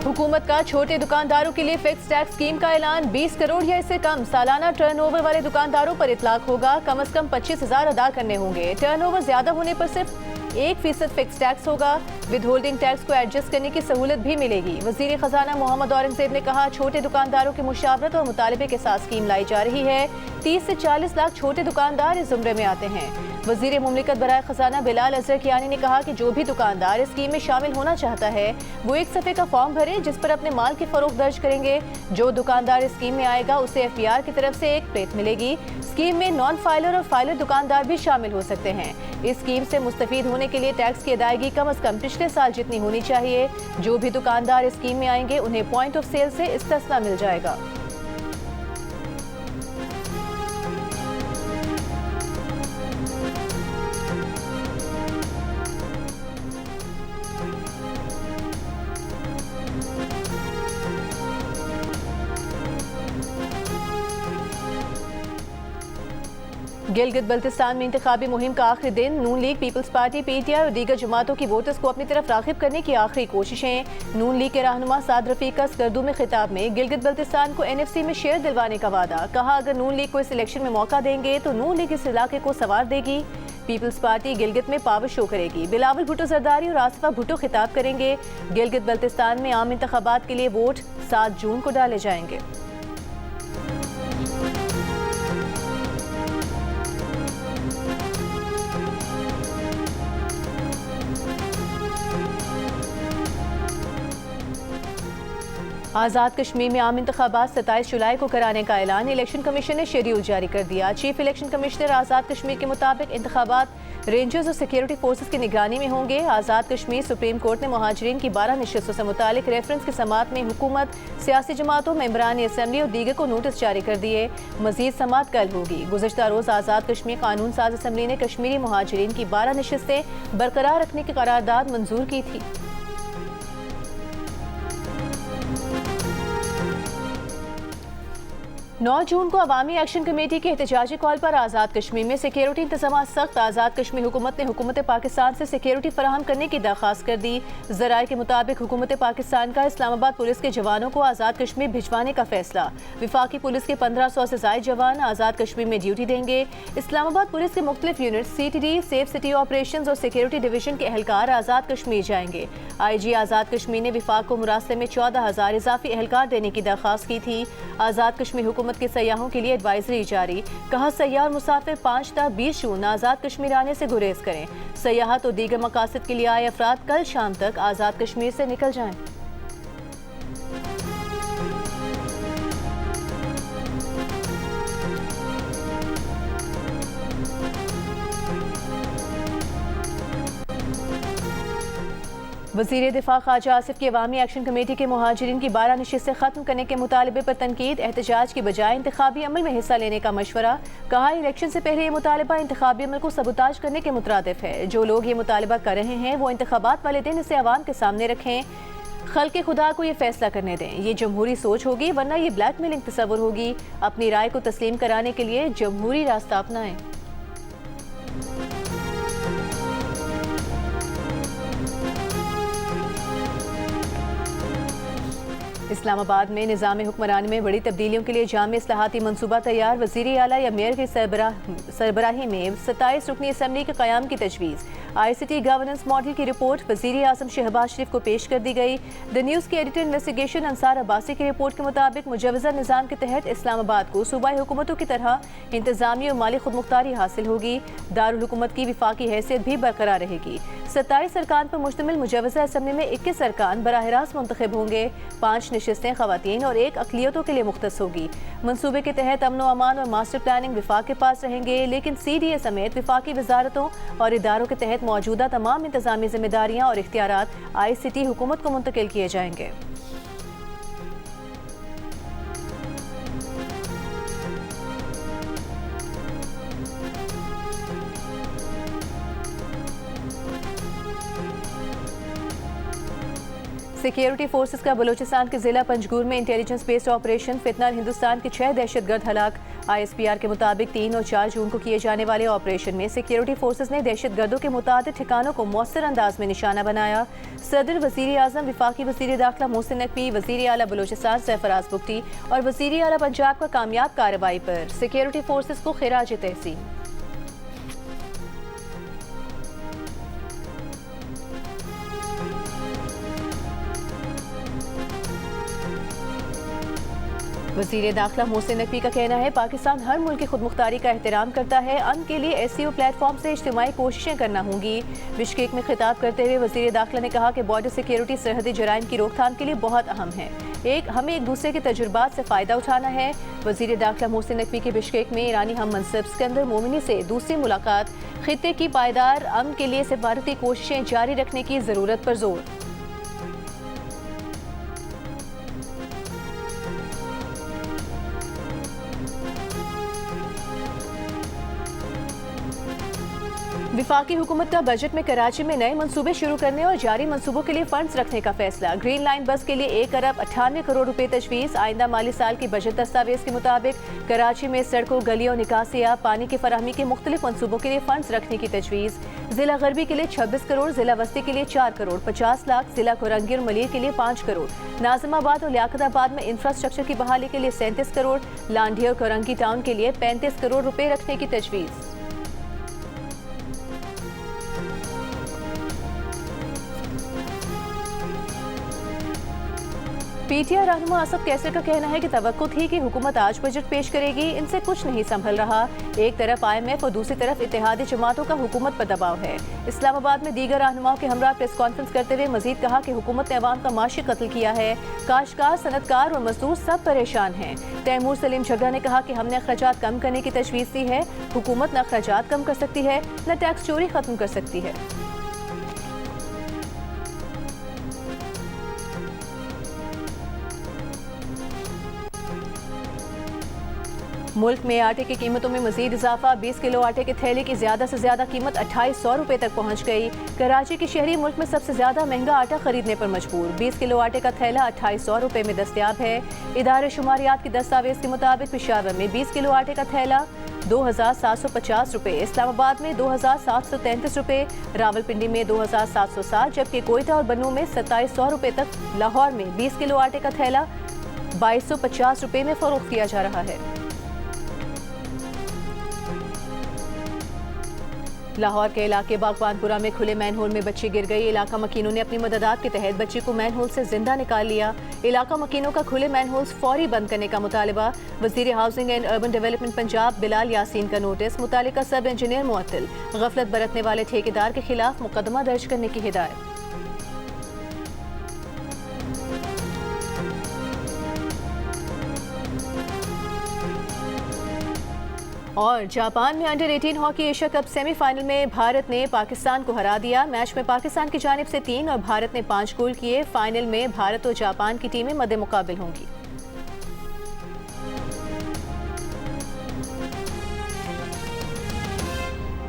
हुकूमत का छोटे दुकानदारों के लिए फिक्स टैक्स स्कीम का ऐलान। 20 करोड़ या इससे कम सालाना टर्नओवर वाले दुकानदारों पर इतलाक होगा। कम से कम 25,000 अदा करने होंगे। टर्नओवर ज्यादा होने पर सिर्फ 1% फिक्स टैक्स होगा। विद होल्डिंग टैक्स को एडजस्ट करने की सहूलत भी मिलेगी। वजीर खजाना मोहम्मद औरंगजेब ने कहा, छोटे दुकानदारों की मुशावरत और मुतालबे के साथ स्कीम लाई जा रही है। 30 से 40 लाख छोटे दुकानदार इस जुमरे में आते हैं। वजीर मुमलिकत बराए खजाना बिलाल अजहर कियानी ने कहा कि जो भी दुकानदार इस स्कीम में शामिल होना चाहता है वो एक सफ़े का फॉर्म भरे जिस पर अपने माल की फरोख्त दर्ज करेंगे। जो दुकानदार इस स्कीम में आएगा उसे FBR की तरफ से एक प्लेट मिलेगी। स्कीम में नॉन फाइलर और फाइलर दुकानदार भी शामिल हो सकते हैं। इस स्कीम से मुस्तफीद होने के लिए टैक्स की अदायगी कम से कम पिछले साल जितनी होनी चाहिए। जो भी दुकानदार इस स्कीम में आएंगे उन्हें पॉइंट ऑफ सेल से इस्तिस्ना मिल जाएगा। गिलगित बल्तिस्तान में इंतखाबी मुहिम का आखिरी दिन। नून लीग, पीपल्स पार्टी, PTI और दीगर जमातों की वोटर्स को अपनी तरफ राग़िब करने की आखिरी कोशिशें। नून लीग के रहनुमा साद रफीक का स्कर्दू में खिताब में गिलगित बल्तिस्तान को NFC में शेयर दिलवाने का वादा। कहा, अगर नून लीग को इस इलेक्शन में मौका देंगे तो नून लीग इस इलाके को संवार देगी। पीपल्स पार्टी गिलगित में पावर शो करेगी। बिलावल भुट्टो जरदारी और आसिफा भुट्टो खिताब करेंगे। गिलगित बल्तिस्तान में आम इंतखाबात के लिए वोट 7 जून को डाले जाएंगे। आज़ाद कश्मीर में आम इंतखाबात 27 जुलाई को कराने का ऐलान। इलेक्शन कमीशन ने शेड्यूल जारी कर दिया। Chief election commissioner Azad Kashmir के मुताबिक इंतखाबात रेंजर्स और सिक्योरिटी फोर्सेस की निगरानी में होंगे। आज़ाद कश्मीर सुप्रीम कोर्ट ने मुहाजिरीन की 12 नशिस्तों से मुतालिक रेफरेंस की समात में हुकूमत, सियासी जमातों, मेंबरान असम्बली और दीगर को नोटिस जारी कर दिए। मजीद समात कल होगी। गुज़श्ता रोज़ आज़ाद कश्मीर कानून साज असम्बली ने कश्मीरी मुहाजिरीन की 12 नशिस्तें बरकरार रखने की करारदाद मंजूर की थी। 9 जून को अवामी एक्शन कमेटी की एहतजाजी कॉल पर आज़ाद कश्मीर में सिक्योरिटी इंतजाम सख्त। आज़ाद कश्मीर हुकूमत ने हुकूमत पाकिस्तान से सिक्योरिटी फराहम करने की दरख्वास्त कर दी। ज़राए के मुताबिक हुकूमत पाकिस्तान का इस्लामाबाद पुलिस के जवानों को आज़ाद कश्मीर भिजवाने का फैसला। विफाकी पुलिस के 1500 से ज़ायद जवान आज़ाद कश्मीर में ड्यूटी देंगे। इस्लामाबाद पुलिस के मुख्तलिफ unit CTD, safe city operation और सिक्योरिटी डिवीजन के एहलकार आज़ाद कश्मीर जाएंगे। IG आज़ाद कश्मीर ने विफाक को मुरासले में 14,000 इजाफी एहलकार देने की दरख्वास्त की थी। आज़ाद कश्मीर हुकूमत के सयाहों के लिए एडवाइजरी जारी। कहा, सयाह और मुसाफिर 5 ta 20 जून आज़ाद कश्मीर आने से गुरेज करें। सयाहत और दीगर मकासद के लिए आए अफराद कल शाम तक आज़ाद कश्मीर से निकल जाएं। वज़ीर दिफा ख्वाजा आसिफ की अवामी एक्शन कमेटी के मुहाजिरीन की 12 नशिस्तें खत्म करने के मुतालबे पर तनकीद। एहतजाज की बजाय इंतखाबी अमल में हिस्सा लेने का मशवरा। कहा, इलेक्शन से पहले ये मुतालबा इंतखाबी अमल को सबूताज करने के मुतरादिफ है। जो लोग ये मुतालबा कर रहे हैं वो इंतखाबात वाले दिन इसे अवाम के सामने रखें। खल्क़ खुदा को ये फैसला करने दें। ये जमहूरी सोच होगी वरना ये ब्लैकमेलिंग तस्वुर होगी। अपनी राय को तस्लीम कराने के लिए जमहूरी रास्ता अपनाएं। इस्लामाबाद में निज़ाम हुक्मरानी में बड़ी तब्दीलियों के लिए जामी इस्लाहाती मनसूबा तैयार। वज़ीर आला या मेयर की सरबराही में 27 रुकनी असम्बली के क़याम की तजवीज़। ICT गवर्नेंस मॉडल की रिपोर्ट वज़ीर आज़म शहबाज शरीफ को पेश कर दी गई। द न्यूज़ के एडिटर इन्वेस्टिगेशन अंसार अब्बासी की रिपोर्ट के मुताबिक मुजवज़ा निज़ाम के तहत इस्लामाबाद को सूबाई हुकूमतों की तरह इंतज़ामी और माली खुदमुख्तारी हासिल होगी। दारुल हुकूमत की विफाकी हैसियत भी बरकरार रहेगी। 27 अरकान पर मुश्तमिल मुजवज़ा असम्बली में 21 अरकान बराह रास्त मुंतखब होंगे। 5 नशिस्तें ख़वातीन और 1 अक़लियतों के लिए मुख्तस होगी। मनसूबे के तहत अमन व अमान और मास्टर प्लानिंग विफाक के पास रहेंगे, लेकिन CDA समेत विफाकी वजारतों और इदारों के तहत मौजूदा तमाम इंतज़ामी जिम्मेदारियाँ और इख्तियारात ICT हुकूमत को मुंतकिल किए जाएंगे। सिक्योरिटी फोर्सेस का बलूचिस्तान के जिला पंजगुर में इंटेलिजेंस बेस्ड ऑपरेशन। फितनाल हिंदुस्तान के 6 दहशतगर्द हलाक। ISPR के मुताबिक 3 और 4 जून को किए जाने वाले ऑपरेशन में सिक्योरिटी फोर्सेज ने दहशतगर्दों के मुताबिक ठिकानों को मौसर अंदाज में निशाना बनाया। सदर, वजीर आजम, वफाकी वजीर दाखिला मोहसिन नकवी, वजीर आला बलोचिस्तान सरफराज बुगटी और वजीर आला पंजाब का कामयाब कार्रवाई पर सिक्योरिटी फोर्सेज को खिराज तहसीन। वज़ीर दाखिला मोहसिन नकवी का कहना है, पाकिस्तान हर मुल्क की खुद मुख्तारी का एहतराम करता है। अमन के लिए SCO प्लेटफॉर्म से इज्तिमाई कोशिशें करना होंगी। बिश्केक में खिताब करते हुए वज़ीर दाखिला ने कहा कि बॉर्डर सिक्योरिटी सरहदी जराइम की रोकथाम के लिए बहुत अहम है। हमें एक दूसरे के तजुर्बात से फ़ायदा उठाना है। वज़ीर दाखिला मोहसिन नकवी के बिश्केक में ईरानी हम मनसब सिकंदर मोमिनी से दूसरी मुलाकात, खित्ते की पायदार अमन के लिए सिफारती कोशिशें जारी रखने की ज़रूरत पर जोर। विफाकी हुकूमत का बजट में कराची में नए मंसूबे शुरू करने और जारी मंसूबों के लिए फंड्स रखने का फैसला। ग्रीन लाइन बस के लिए 1 अरब 98 करोड़ रुपए तजवीज़। आइंदा माली साल की बजट दस्तावेज के मुताबिक कराची में सड़कों, गलियों, निकासिया, पानी की फराहमी के मुख्तलिफ मंसूबों के लिए फंड्स रखने की तजवीज़। जिला गरबी के लिए 26 करोड़, जिला वस्ती के लिए 4 करोड़ 50 लाख, जिला कोरंगी और मलिर के लिए 5 करोड़, नाजिमाबाद और लियाकताबाद में इंफ्रास्ट्रक्चर की बहाली के लिए 37 करोड़, लांढी और कोरंगी टाउन के लिए 35 करोड़ रुपए रखने की तजवीज़। PTI रहनुमा असद कैसर का कहना है कि तवक्को थी कि हुकूमत आज बजट पेश करेगी, इनसे कुछ नहीं संभल रहा। एक तरफ IMF और दूसरी तरफ इत्तेहादी जमातों का हुकूमत पर दबाव है। इस्लामाबाद में दीगर रहनुमाओं के हमरा प्रेस कॉन्फ्रेंस करते हुए मजीद कहा कि हुकूमत ने अवाम का माशी कत्ल किया है। काश्तकार, सनतकार और मजदूर सब परेशान हैं। तैमूर सलीम झगड़ा ने कहा कि हमने अखराजात कम करने की तजवीज़ दी है। हुकूमत न अखराजात कम कर सकती है, न टैक्स चोरी खत्म कर सकती है। मुल्क में आटे की कीमतों में मजीद इजाफा। 20 किलो आटे के थैले की ज्यादा से ज्यादा कीमत 2800 रुपए तक पहुंच गई। कराची के शहरी मुल्क में सबसे ज्यादा महंगा आटा खरीदने पर मजबूर। 20 किलो आटे का थैला 2800 रुपए में दस्तयाब है। इदारे शुमारियात की दस्तावेज के मुताबिक पेशावर में 20 किलो आटे का थैला 2750 रुपए, इस्लामाबाद में 2733 रुपए, रावलपिंडी में 2760, जबकि कोयटा और बन्नू में 2700 रुपए तक। लाहौर में 20 किलो आटे का थैला 2250 रुपए में फरोख्त किया जा रहा है। लाहौर के इलाके बागवानपुरा में खुले मैनहोल में बच्ची गिर गई। इलाका मकीनों ने अपनी मददात के तहत बच्ची को मैनहोल से जिंदा निकाल लिया। इलाका मकीनों का खुले मैनहोल्स फौरी बंद करने का मुतालबा। वजीर housing and urban development Punjab Bilal Yasin का नोटिस। मुतालिका सब इंजीनियर मुअत्तल। गफलत बरतने वाले ठेकेदार के खिलाफ मुकदमा दर्ज करने की हिदायत। और जापान में under 18 hockey Asia cup semifinal में भारत ने पाकिस्तान को हरा दिया। मैच में पाकिस्तान की जानिब से 3 और भारत ने 5 गोल किए। फाइनल में भारत और जापान की टीमें मद्दे मुकाबिल होंगी।